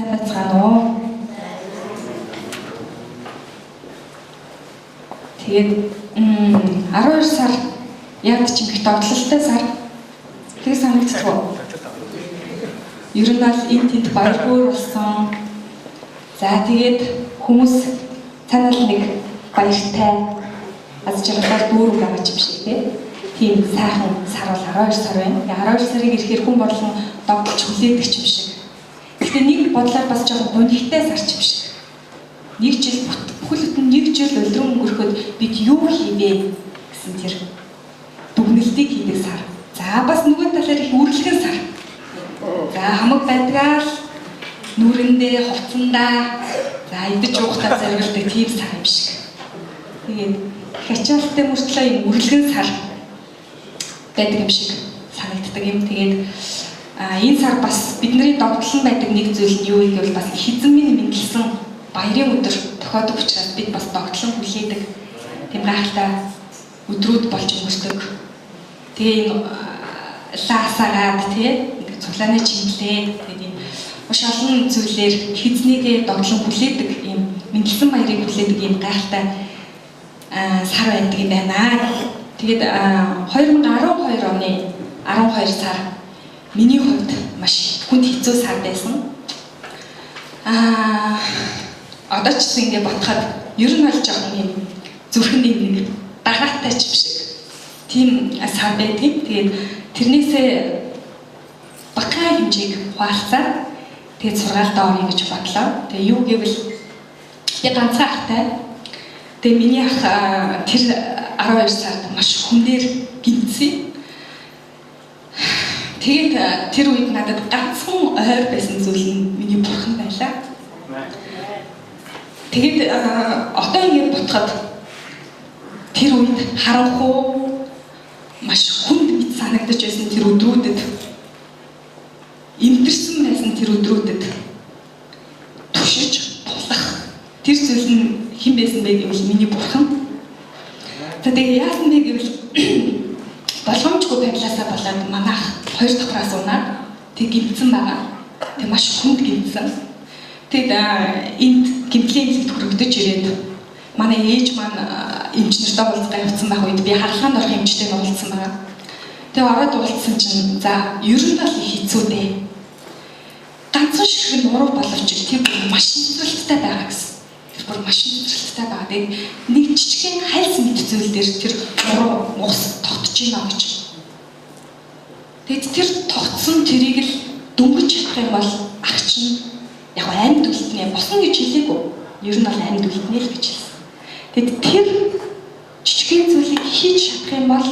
сайн байцгаана уу. Тэгээд 12 сар яг ч юм их догтлолтой сар. Тэгээ санагддаг уу? Ер нь бол энэ тэнд баяргүйр болсон. За тэгээд хүмүүс цаанал нэг баяртай аз жаргалаар дүүрэг байгаа юм шиг тийм сайхан сар бол 12 сар байна. 12 сарыг ирэхээр хүн болгон догтлж хүлээдэг юм шиг. Гэхдээ нэг бодлоор бас жоохон гонхтой сар юм шиг. Нэг жил бүхэл бүтэн нэг жил өлдрөн өнгөрөхөд бид юу хийвэ гэсэн тэр дүгнэлтийг хийдэг сар. За бас нөгөө талаар их үргэлжлэн сар. За хамаг байдгаал нүрэндээ хувцсандаа за идэж уухтаа зориулдаг тийм сар юм шиг. Тэгээд хачаалттай мөртлөө юм үргэлжлэн сар байдаг юм шиг санагддаг юм. Тэгээд энэ сар бас бидний догтлон байдаг нэг зүйл нь юу вэ гэвэл бас их эзэмийн мэндэлсэн баярын өдөр тохиодог учраас бид бас догтлон хүлээдэг. Тийм гайхалтай өдрүүд болж өнгөрдөг. Тэгээ энэ лаасагаад ингээд цуглааны чимлээ. Тэгээд энэ маш олон зүйлээр хэзнийгээ догтлон хүлээдэг ийм мэндэлсэн баярыг хүлээдэг ийм гайхалтай сар байдаг юм байна. Тэгээд 2012 оны 12 сар миний хувьд маш хүнд хэцүү сар байсан. Одоо ч гэсэн ингээд бодоход ер нь бол жоохон юм зүрхэний нэг дагаатай ч юм шиг тийм сар байдаг. Тэгээд тэрнээсээ бага хэмжээг хуваалцаад тэгээд сургаалт орё гэж бодлоо. Тэгээд юу гэвэл би ганцхан ахтай. Тэгээд миний ах тэр 12 сард маш хүндээр гинцээ. Тэгээд тэр үед надад ганцхан ойр байсан зүйл нь миний бурхан байлаа. Тэгээд одоо ингээд бодоход тэр үед харанхуу маш хүнд мэд санагдаж байсан тэр өдрүүдэд эмдэрсэн байсан тэр өдрүүдэд түшиж тулах тэр зүйл нь хэн байсан бэ гэвэл миний бурхан. Тэгээд яасан бэ гэвэл болгоомжгүй байдлаасаа болоод манайх хоёр давхраас унаад тэг гимцэн байгаа. Тэг маш хүнд гимцэн. Тэгэд энд гимтлийн хэлд хүрэгдэж ирээд манай ээж маань эмчнэртэй уулзгаа явуулсан байх үед би харалгаанд орох эмчтэй уулзсан байгаа. Тэг ороод уулзсан чинь за ер нь бол хэцүү дээ. Ганцхан ширхэг нуруу боловч тэр маш нөхцөлтэй байгаа гэсэн. Тэр бүр маш нөхцөлтэй байгаа. Тэг нэг жижигхэн хайлс мэд зүйл дээр тэр нуруу мус тогтож байна гэж. Тэгэд тэр тогтсон тэрийг л дөнгөж чадах юм бол ах чинь яг амьд үлднэ босно гэж хэлээгүй. Ер нь бол амьд үлднэ л гэж хэлсэн. Тэгэд тэр жижигхэн зүйлийг хийж чадах юм бол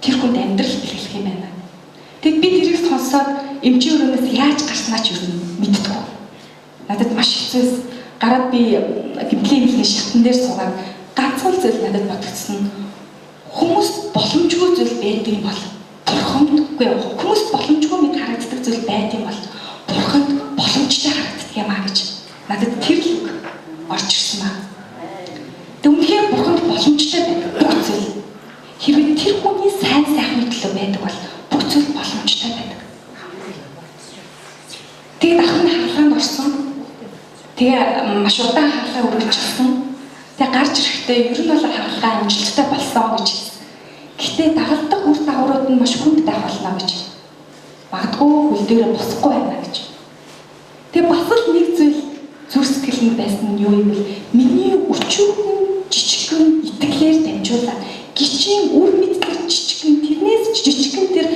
тэр хүнд амьдрал бэлгэлэх юм байна. Тэгэд би тэрийг сонсоод эмчийн өрөөнөөс яаж гарснаа ч ер нь мэддэг. Надад маш хэцүү. Гараад би гимтлийн хэлний шатан дээр суугаад ганцхан зүйл надад бодогдсон. Хүмүүс боломжгүй зүйл байдаг юм бол бурханд үгүй хүмүүс боломжгүй мэд харагддаг зүйл байд юм бол бурханд боломжтой харагддаг юм а гэж надад тэр л үг орж ирсэн ба. Тэг үнэхээр бурханд боломжтой байдаг бүх зүйл. Хэрвээ тэр хүний сайн сайхны төлөө байдаг бол бүх зүйл боломжтой байдаг. Тэгээд ах нь хаалгаанд орсон. Тэгээ маш удаан хаалгаа үргэлжилсэн. Тэгээ гарч ирэхдээ ер нь бол хаалгаа амжилттай болсон гэж хэлсэн. Гэхдээ дагалдах үр дагаврууд нь маш хүнд байх болно гэж. Магадгүй хөл дээрээ босхгүй байна гэж. Тэгээ бас л нэг зүйл зүрх сэтгэлд байсан нь юу юм бэ? Миний өчүүхэн жижигхэн итгэлээр дамжуулаад гिचийн үр мэддэг жижигхэн тэрнээс жижигхэн тэр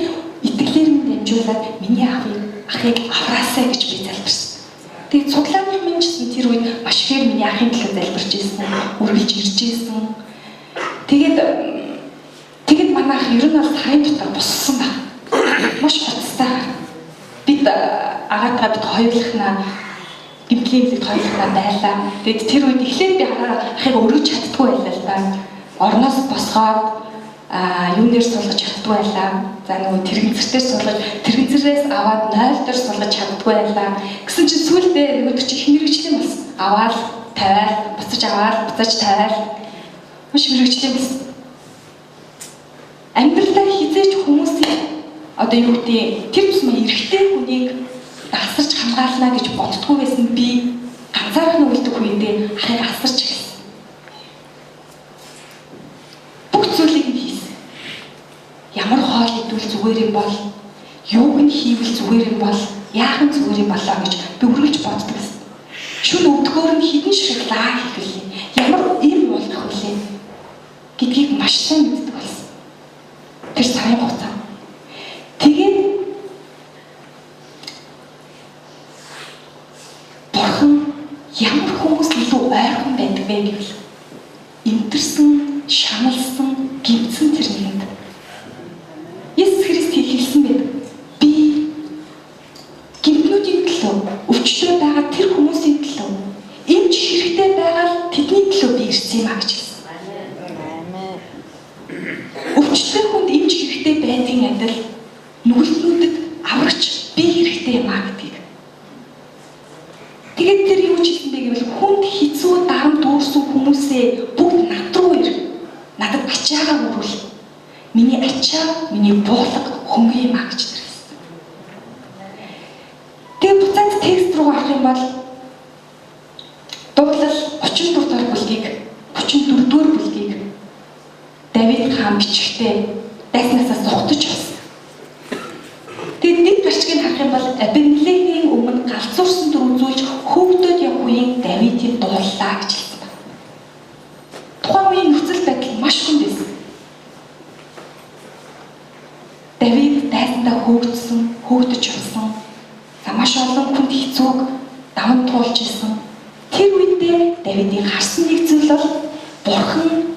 итгэлээр нь дамжуулаад миний ахыг авраасаа гэж би залбирсан. Тэгээ цуглааны минь гэсэн тэр үед маш ихээр миний ахын төлөө залбирч ирсэн, үргэлж ирж ирсэн. Тэгээд манайх ер нь бол сарын дотор боссон баг. Маш гоцтой. Бид агаатгаа бид хоёулахнаа гимтлийн хэлд хоёулахнаа байлаа. Тэгээд тэр үед эхлээд би ахыг өргөж чаддгүй байлаа л да. Орноос босгоод юунээр суулгаж чаддгүй байлаа. За нөгөө тэрэгцэртээр суулгаж, тэрэгцэрээс аваад 0 дээр суулгаж чаддгүй байлаа. Гэсэн чинь сүүлдээ нөгөө чи их мэрэгчлэн болсон. Аваад тавиал, буцаж аваад, буцаж тавиал. Маш мэрэгчлэн болсон. Амьдралаа хизээч хүмүүсийн одоо юу гэдэг тэр тусмаа эрэгтэй хүнийг асарч хамгаална гэж боддгоо байсан би ганцаархан үлдэх үедээ ахыг асарч эхэлсэн. Бүх зүйлийг нь хийсэн. Ямар хоол идвэл зүгээр юм бол, юуг нь хийвэл зүгээр юм бол, яахан зүгээр юм болоо гэж би үргэлж боддог гэсэн. Шүн өвдгөөр нь хідэн шиг лаа хийх вэ? Ямар юм болох вэ? Гэдгийг маш сайн мэддэг болсон. Тэр сарын хугацаа. Тэгээд Бурхан ямар хүмүүс илүү ойрхон байдаг вэ гэвэл эмтэрсэн, шаналсан, гимцэн тэр нэгэнд Есүс Христ хэлсэн байдаг. Би гимтнүүдийн төлөө, өвчтөй байгаа тэр хүмүүсийн төлөө, эмч хэрэгтэй байгаа тэдний төлөө би ирсэн юм а гэж хэлсэн. Өвчтөй хүнд эмч хэрэгтэй байдгийн адил нүгэлтнүүдэд аврагч би хэрэгтэй юм а гэдгийг. Тэгээд тэр юу ч хэлсэн бэ гэвэл хүнд хэцүү дарам дүүрсэн хүмүүсээ бүгд над руу ир. Надад ачаагаа өргөл. Миний ачаа, миний буулга хөнгө юм а гэж хэлсэн. Тэгээд буцаад текст руу орох юм бол дуулал 34 дугаар бүлгийг 44 дугаар бүлгийг Давид хаан бичгтээ дайснасаа сухтаж авсан. Тэгээд нэг гарчгийг харах юм бол Абимелехийн өмнө галзуурсан дүр үзүүлж хөөгдөд явах үеийн Давидыг дууллаа гэж хэлсэн байна. Тухайн үеийн нөхцөл байдал маш хүнд байсан. Давид дайсандаа хөөгдөж явсан. Маш олон хүнд хэцүүг даван туулж ирсэн. Тэр үедээ Давидыг харсан нэг зүйл бол Бурхан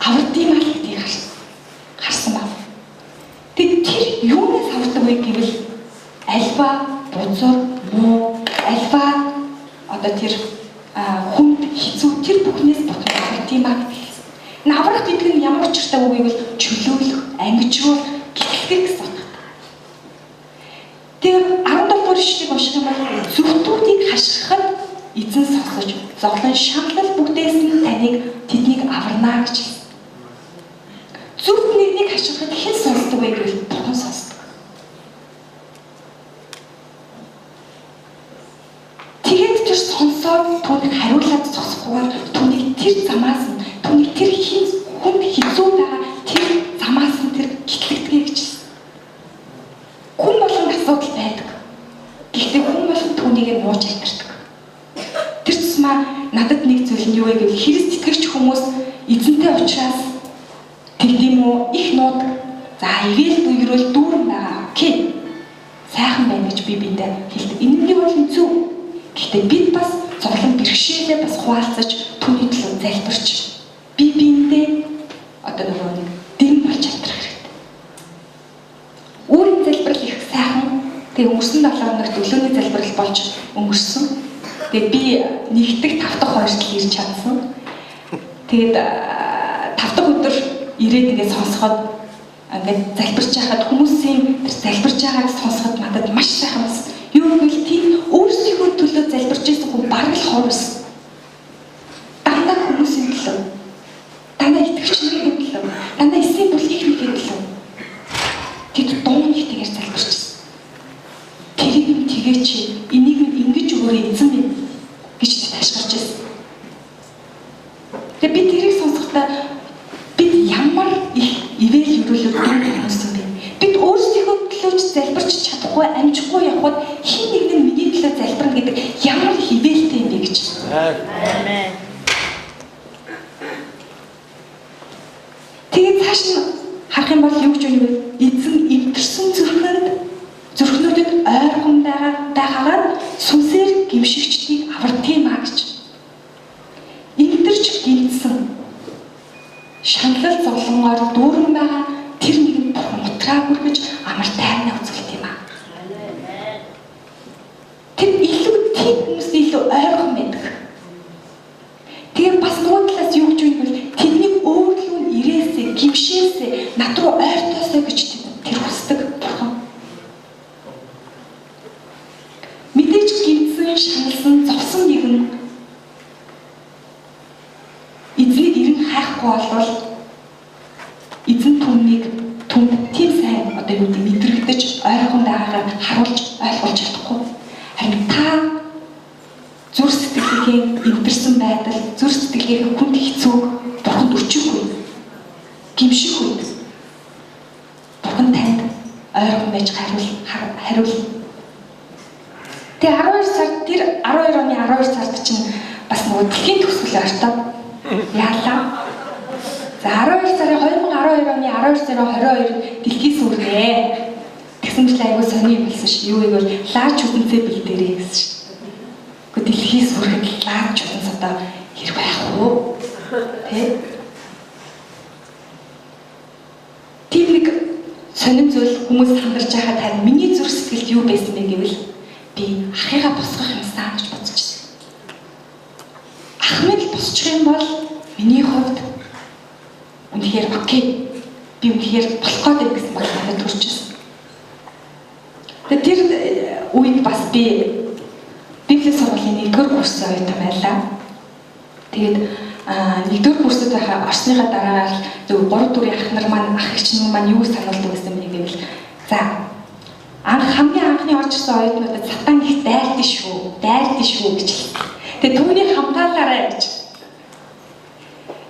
аврагдсан мал гэдгийг харсан байна. Тэгэд тэр юунаас авардаг вэ гэвэл альва бузар муу альва одоо тэр хүнд хэцүү тэр бүхнээс Бурхан аврагдсан мал гэдэг. Аврах гэдэг нь ямар учиртай үг гэвэл чөлөөлөх, ангижруулах, гисгэх гэсэн утгатай. Тэр 17 дугаар ишлэгийг унших юм бол зүвтүүдийг хашгирахад эзэн сонсож зовлон шаналл бүгдээс нь таныг тэднийг аварна гэж хэлсэн. Зүвт нэгнийг хашгирахад хэн сонсдог вэ гэвэл Бурхан сонсдог. Тэгээд тэр сонсоод түүнийг хариулаад зогсохгүйгээр түүнийг тэр замаас нь түүнийг тэр хүнд хэцүү байгаа тэр замаас нь тэр гитлэгдэгэ гэж хэлсэн. Хүн болгон асуудал байдаг. Гэхдээ хүн болгон түүнийг нь мууж альтардаг. Тэр тусмаа надад нэг зүйл нь юу вэ гэвэл Христ итгэгч хүмүүс эзэнтэй уулзраас тийм үү их нууд за ивэл дүүрэл дүүрэн байгаа. Окей. Сайхан байна гэж би биндээ хэлдэг. Энэ нь бол зөв. Гэхдээ бид бас зовлон бэрхшээлээ бас хуваалцаж түүний төлөө залбирч би биндээ одоо нэг дэм болж чадрах хэрэгтэй. Өөрийн залбирал их сайхан. Тэгээ өнгөрсөн 7 хоногт өглөөний залбирал болж өнгөрсөн. Тэгээ би нэгдэг 5 дахь хойшлол ирж чадсан. Тэгээд 5 дахь өдөр ирээд ингээд сонсоход ингээд залбирч байхад хүмүүсийн тэр залбирч байгааг сонсоход надад маш сайхан байсан. Юу гэвэл тийм өөрсдийнхөө төлөө залбирч байсан хүн бараг л хор байсан. Дандаа хүмүүсийн төлөө, дандаа итгэгчнэрийн төлөө, дандаа эсийн бүлгийн төлөө. Тэд дуун ихтэйгээр залбирч байсан. Тэрийг нь тэгээч, энийг нь ингэж өгөөрэй эзэн минь гэж ташгирч байсан. Тэгээ би тэрийг сонсохдоо бид ямар их ивэл өрөөлөд хүмүүс юм бэ? Бид өөрсдийнхөө төлөө залбирч чадахгүй, амжихгүй явхад хин нэг нь миний төлөө залбирна гэдэг ямар их ивэлтэй юм бэ гэж. Амен. Тэгээд цааш нь харах юм бол юу гэж юм бэ? Эзэн эвдэрсэн зүрхнүүдэд ойрхон байгаагаар сүнсээр гимшигчдийг авардгийм а гэж. Эвдэрч гинцсэн шаналл зовлонгоор дүүрэн байгаа тэр нэгэн Бурхан утраа бүргэж амар тайвнаа үзүүлт юм а. Тэр илүү тийм хүмүүс илүү ойрхон байдаг. Тэгээ бас нөгөө талаас юу гэж юм бол тэднийг өөрлөө ирээсээ, гимшээсээ, над руу ойртоосоо гэж тэр хүсдэг Бурхан. Мэдээж гинцэн, шаналсан, зовсон нэгэн эзнийг ирэн хайхгүй болвол эзэн түнд тийм сайн одоо юу гэдэг мэдрэгдэж ойрхон байгаагаар харуулж ойлгуулж чадахгүй. дэлхийг хүнд хэцүү бурханд өчөхгүй. Гимших үед бурхан танд ойрхон байж хариул. Тэгээ 12 сард тэр 12 оны 12 сард чинь бас нөгөө дэлхийн төгсгөл ойртоо яалаа. За 12 сарын 2012 оны 12/22 дэлхий сүрнэ. Тэгсэн мэт айгуу сони болсон шүү. Юу гэвэл лаач үдэнцээ бэлдээрээ гэсэн шүү. Гэхдээ дэлхий сүрэхэд лаач үдэнц одоо хэр байх вэ? Тэ? Тийм нэг сонин зүйл хүмүүс хандарч байхад харин миний зүрх сэтгэлд юу байсан бэ гэвэл би ахыгаа босгох юмсан гэж бодчихсон. Ах минь босчих юм бол миний хувьд үнэхээр окей. Би үнэхээр болох гээд гэсэн бол надад төрчихсөн. Тэгээд тэр үед бас би Библийн сургуулийн 1-р курсын оюутан байлаа. Тэгээд 1-р курсд байхаа орсныхаа дараа зөв 3-4 ах нар маань ах эгч нар маань юу сануулдаг гэсэн бэ гэвэл за хамгийн анхны орж ирсэн оюутнуудад сатан их дайрдээ шүү гэж. Тэгээд түүнийг хамгаалаарай гэж.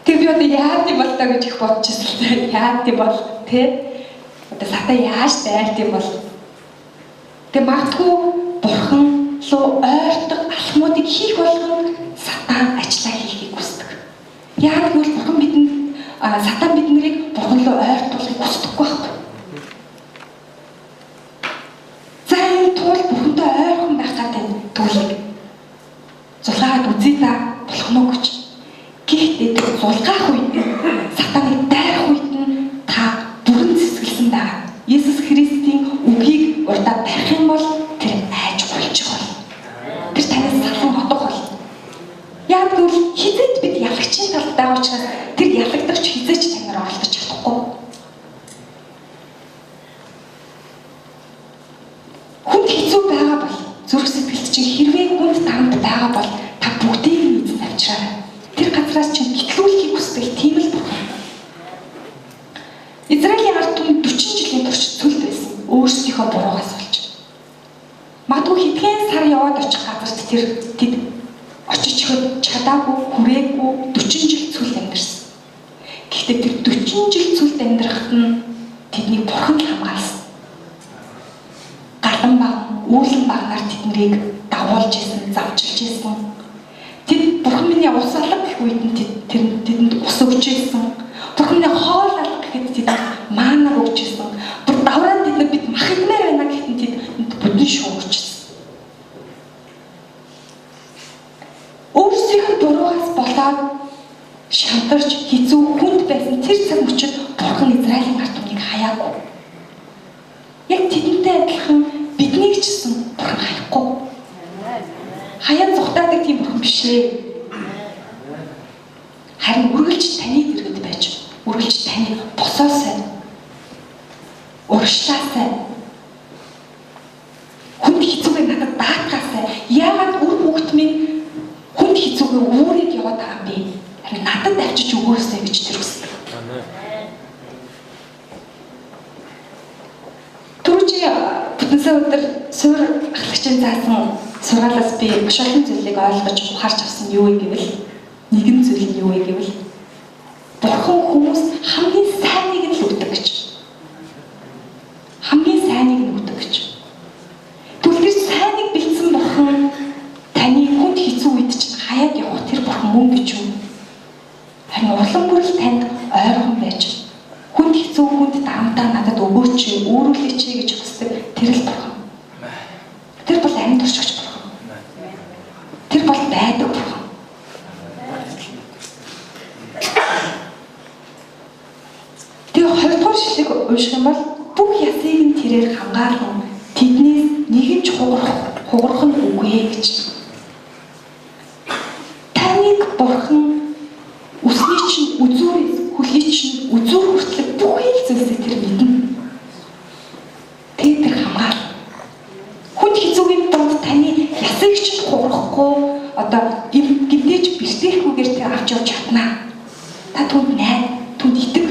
Тэг би одоо яад юм бол таа гэж их бодчихсон. Яад юм бол тэ одоо сатан яаж дайрд юм бол тэг магадгүй бурхан руу ойртог алхмуудыг хийх болгон сатан ажиллаа хийхийг хүсдэг. Яг гэвэл бурхан бидэнд сатан биднийг бурхан руу ойртуулахыг хүсдэггүй байхгүй. За энэ туул бурхантай ойрхон байх гэдэг туулыг зулгаад үзье та болох нь гэж. Гэхдээ зулгаах үед сатаныг дайрах үед нь та бүрэн зэсгэлсэн байгаа. Есүс Христийн үгийг урдаа барих юм бол тэр айж болчих бол. Тэр танаас салхан хотох бол. Яг гэвэл хизээч бид ялагчийн талд байгаа учраас тэр ялагдагч хизээч танаар оролдож чадахгүй. Хүнд хэцүү байгаа бол зүрх сэтгэлд чинь хэрвээ хүнд таамд байгаа бол та бүгдийг нь эзэн авчраарай. Тэр газраас чинь гитлүүлэхийг хүсдэг тийм л бурхан. Израилийн ард түмэн 40 жилийн турш цөлд байсан. Өөрсдийнхөө буруугаас болж. Магадгүй хэдхэн сар яваад очих газарт тэр тэд очиж чадаагүй, хүрээгүй 40 жил цөлд амьдарсан. Гэхдээ тэр 40 жил цөлд амьдрахад нь тэднийг бурхан хамгаалсан. Галан баг, үүлэн багнаар тэднийг дагуулж исэн, завчилж исэн. Тэд бурхан миний ус алга гэх үед нь тэдэнд ус өгч исэн. Бурхан миний хоол алга гэхэд тэдэнд маана өгч исэн. Бүр давраад тэдэнд бид махигмаар байна гэхэд тэдэнд бүдэн шуугч исэн. Өөрсдийнх нь буруугаас болоод шантарч хэцүү хүнд байсан тэр цаг мөчид бурхан Израилийн ард түмнийг хаяагүй. Яг тэдэнтэй адилхан биднийг ч гэсэн бурхан хаяхгүй. Хаяан зүхтаадаг тийм бурхан биш ээ. Харин үргэлж таны дэргэд байж, үргэлж таны босоосай, урагшлаасай, хүнд хэцүүгээ надад даатгаасай. Яагаад үр хүүхэд минь хүнд хэцүүгээ үүрээд яваад байгаа юм бэ? Харин надад авчиж өгөөсэй гэж тэр хүсдэг. Түрүүчийн бүтэнсээ өдөр суур ахлагчийн заасан сургаалаас би маш олон зүйлийг ойлгож ухаарч авсан юу вэ гэвэл нэгэн зүйл нь юу вэ гэвэл бурхан хүмүүс хамгийн сайныг нь л өгдөг гэж. Хамгийн сайныг нь өгдөг гэж. Тэгвэл тэр сайныг бэлдсэн бурхан таны хүнд хэцүү үед чинь хаяад явах тэр бурхан мөн гэж юм. Харин улам бүрэл танд ойрхон байж хүнд хэцүү хүнд дарамтаа надад өгөөч, өөрүүлээч гэж хүсдэг тэр л бурхан. Тэр бол амьд туршигч бурхан. Тэр бол байдаг бурхан. Тэгээ 2-р шүлэг унших юм бол бүх ясыг нь тэрээр хамгаална. Тэднээс нэгэн ч хугарах нь үгүй гэж. Таныг бурхан үсний чинь үзүүрээс хүлий чинь үзүүр хүртэл бүхий л зүйлсээ тэр мэднэ. Тэр хамгаална. Хүнд хэцүүгийн донд таны ясыг ч хугарахгүй одоо гимдэж бэртээхгүйгээр тэр авч явж чадна. Та түнд найд, түнд итэг.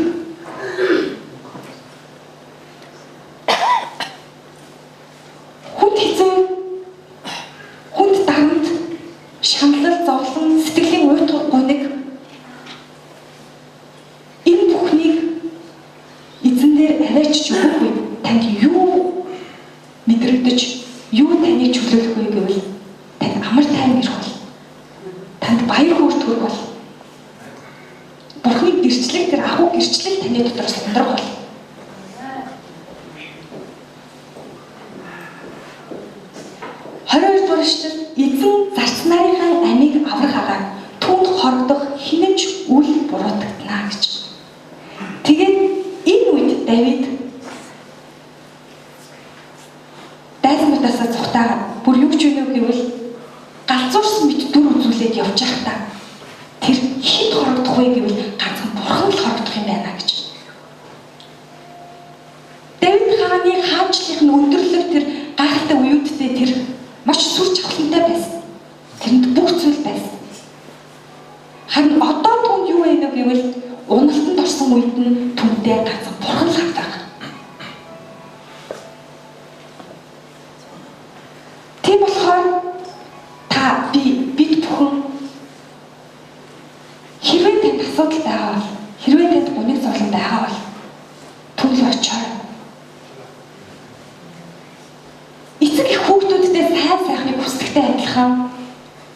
Хүнд хэцүү, хүнд дарамт, шаналл, зовлон, сэтгэлийн уйтгар гуниг аваачч өгөхгүй танд юу мэдрэгдэж юу таныг чөлөөлөх вэ гэвэл танд амар тайван ирэх бол танд баяр хөөр төрөх бол Бурхны гэрчлэг тэр агуу гэрчлэг таны дотроос ундрах бол 22 дугаар эшлэл эзэн зарц нарынхаа амийг аврах агаар түүнд хорогдох хинэж үл буруутгатна гэж. Тэгээд энэ үед Давид дайсмартасаа цухтаагаад бүр юу ч юу гэвэл галзуурсан мэт дүр үзүүлээд явж байхдаа тэр хит хорогдох вэ гэвэл ганцхан бурхан л хорогдох юм байна гэж. Давид хааны хаанчлалын өндөрлөг тэр гайхалтай үеүүдтэй тэр маш сүр чавхантай байсан. Тэрэнд бүх зүйл байсан. Харин одоо түн юу вэ гэвэл уналтанд орсон үед нь түндээ ганцхан бурхан л хатдаг. Тийм болохоор та бид бүхэн хэрвээ танд асуудал байгаа бол хэрвээ танд гуниг зовлон байгаа бол түнлөө очиорой. Эцэг их хүүхдүүдтэй сайн сайхныг хүсдэгтэй адилхан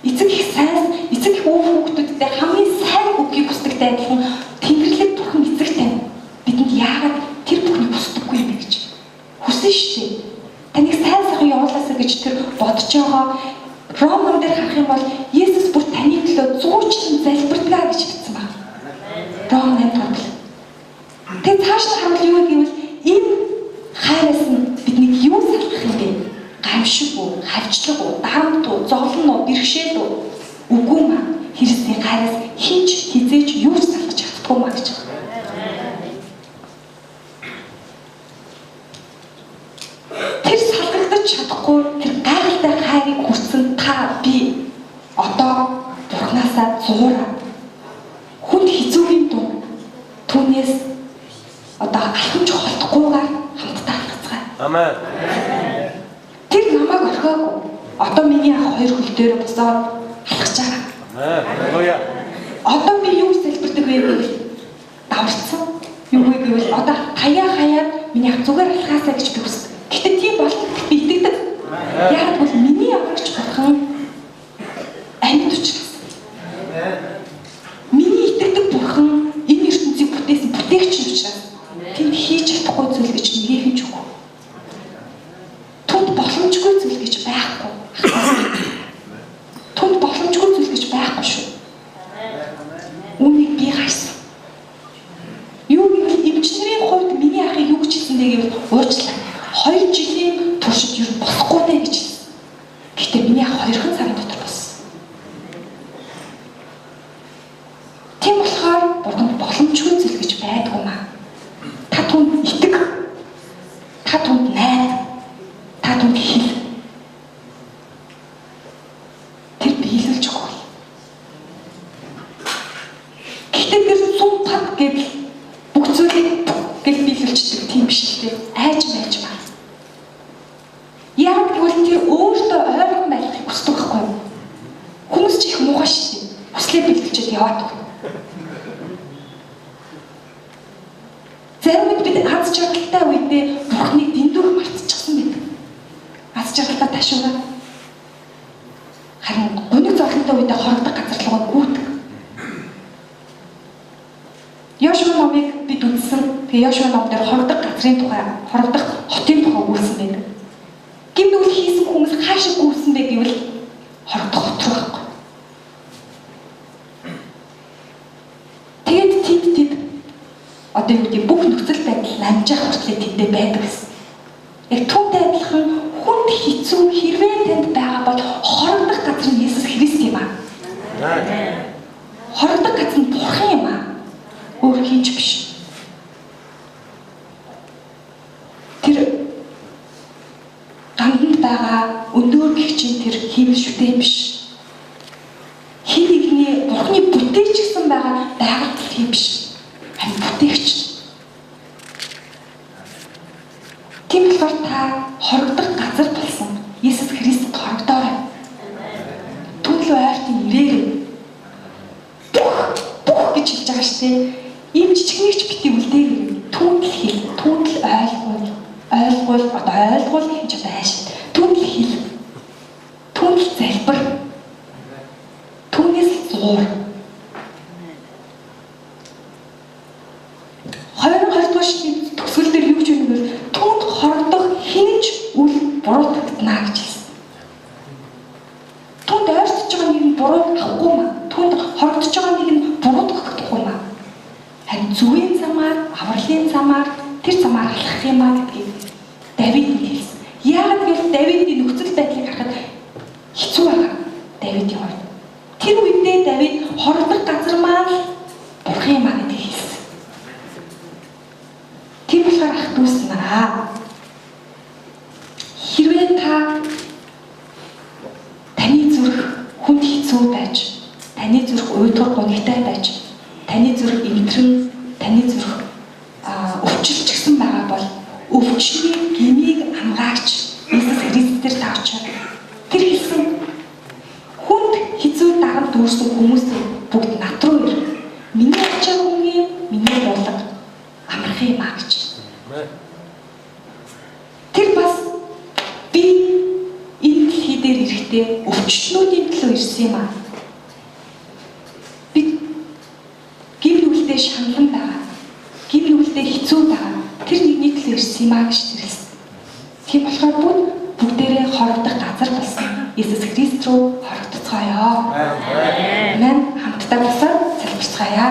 эцэг их хүүхдүүдтэй хамгийн сайн үгийг хүсдэгтэй адилхан Тэнгэрлэг Бурхан эцэг тань бидэнд яагаад тэр бүхнийг хүсдэггүй юм бэ гэж хүсэн шүү дээ. Таныг сайн сайхан явуулаасаа гэж тэр бодож байгаа Роман дээр харах юм бол Есүс бүр таны төлөө зуучлан залбирдгаа гэж хэлсэн байна. Ром 8-д. Тэг цааш нь харуул юу гэвэл энэ хайраас нь биднийг юу салгах юм бэ? Гамшиг уу, хавчлаг уу, дарамт уу, зовлон уу, бэрхшээл үү? Үгүй маа. Христийн хайраас хинч хизээж юу ч салгаж чадахгүй маа гэж. Тэр салгагдаж чадахгүй тэр гайхалтай хайрыг хүрсэн та би одоо Бурханаасаа зуураа. Хүнд хизүүгийн дунд түүнээс одоо алхамж холдохгүйгээр хамтдаа алхацгаая. Амен. Тэр намайг орхиогүй. Одоо миний ах хоёр хөл дээр босоод алхаж байгаа. Амен. Халелуя. Одоо би юу залбирдаг вэ гэвэл даварцсан. Юу вэ гэвэл одоо хаяа миний ах зүгээр алхаасаа гэж би хүсдэг. Гэтэ тийм болно би итгэдэг. Яг бол миний аврагч Бурхан амьд учраас. Миний итгэдэг Бурхан энэ ертөнцийг бүтээсэн бүтээгч учраас тийм хийж чадахгүй зүйл гэж нэгээх юм ч үгүй. Түнд боломжгүй зүйл гэж байхгүй. Түнд боломжгүй зүйл гэж байхгүй шүү. Үнийг би харсан. Юу гэвэл эмчнэрийн хувьд миний ахыг юу гэж хэлсэн бэ гэвэл уучлаа. 2 жилийн туршид юу босхгүй дээ гэж хэлсэн. Гэхдээ миний ах 2 цагийн дотор боссон. Тийм болохоор Бурханд боломжгүй зүйл гэж байдгүй маа. Та түнд итэг. Та түнд найд. Та түнд хил. Тэр биелүүлж өгөө. Гэхдээ тэр сум пад гэдэг бүх зүйлийг гэж биелүүлчихдэг тийм биш л дээ. Айж байж маа. Яг тэгвэл тэр өөртөө ойрхон байхыг хүсдэг байхгүй юу? Хүмүүс ч их муухай шүү дээ. Хүслээ бэлтгэлчээд яваад байна. Зарим үед бид аз жаргалтай үедээ Бурхныг дэндүүр мартчихсан байдаг. Аз жаргалтай ташуугаад харин гуниг зовлонтой үедээ хорогдох газар руугаа гүйдэг. Йошуа номыг бид үзсэн. Тэгээ Йошуа ном дээр хорогдох газрын тухай, хорогдох хотын тухай өгүүлсэн байдаг. Гимнүүл хийсэн хүмүүс хаашаа гүйсэн бэ гэвэл хорогдох хот руу байхгүй. Тэгээд тэд одоо юу гэдэг бүх нөхцөл байдал амжих хүртлээр тэндээ байдаг гэсэн. Яг түүнтэй адилхан хүнд хэцүү хэрвээ танд байгаа бол хорогдох газар нь Есүс Христ юм аа. Хорогдох газар нь Бурхан юм аа. Өөр хинч биш. Тэр ганданд байгаа өндөр гихчийн тэр хийвэл шүтээ биш. Хин нэгний Бурханы бүтээч гэсэн байгаа байгальд тийм биш. Харин бүтээгч. Тийм болохоор та хорогдох газар болсон Есүс Христэд хорогдоорой. Түнлөө ойртын ирээрэй. Бүх гэж хэлж байгаа шүү дээ. Ийм жижигнийгч бити үлдээгэй. Түүнд л хэл, түүнд л 20 дугаар ширхгийн төгсгөл дээр юу гэж байна вэ? Түүнд хорогдох хинж үл буруутгагдана гэж хэлсэн. Түүнд ойртож байгаа нэг нь буруу авахгүй маа. Түүнд хорогдож байгаа нэг нь буруутгахгүй маа. Харин зүгийн замаар, авралын замаар тэр замаар алхах юм аа гэдгийг Давид хэлсэн. Яагаад гэвэл Давидын нөхцөл байдлыг харахад хэцүү байгаа. Давидын хувьд. Тэр үедээ Давид хорогдох газар маань бурхан юм аа гэдгийг хэлсэн. Тэр болохоор ах дүүс нараа. Хэрвээ таны зүрх хүнд хэцүү байж, таны зүрх уйдгар гонигтай байж, таны зүрх эмтрэн, таны зүрх өвчлөж гисэн байгаа бол өвчний гмийг хамгаагч Иесус Христээр таавч. Тэр хэлсэн хүнд хэцүү дагав дүүрсэн хүмүүс бүгд над руу ир. Миний ачаа хүн миний болог амрах юм аа гэж. Тэр бас би энэ дэлхий дээр ирэхдээ өвчтнүүдийн төлөө ирсэн юм аа. Би гим нүгэлтэй шаналн байгаа. Гим нүгэлтэй хэцүү байгаа. Тэр нэгний төлөө ирсэн юм аа гэж хэлсэн. Тийм болохоор бүгдээрээ хорогдох газар болсон. Иесус Христ рүү хорогдцгаая. Амен. Хамтдаа босоод залбирцгаая.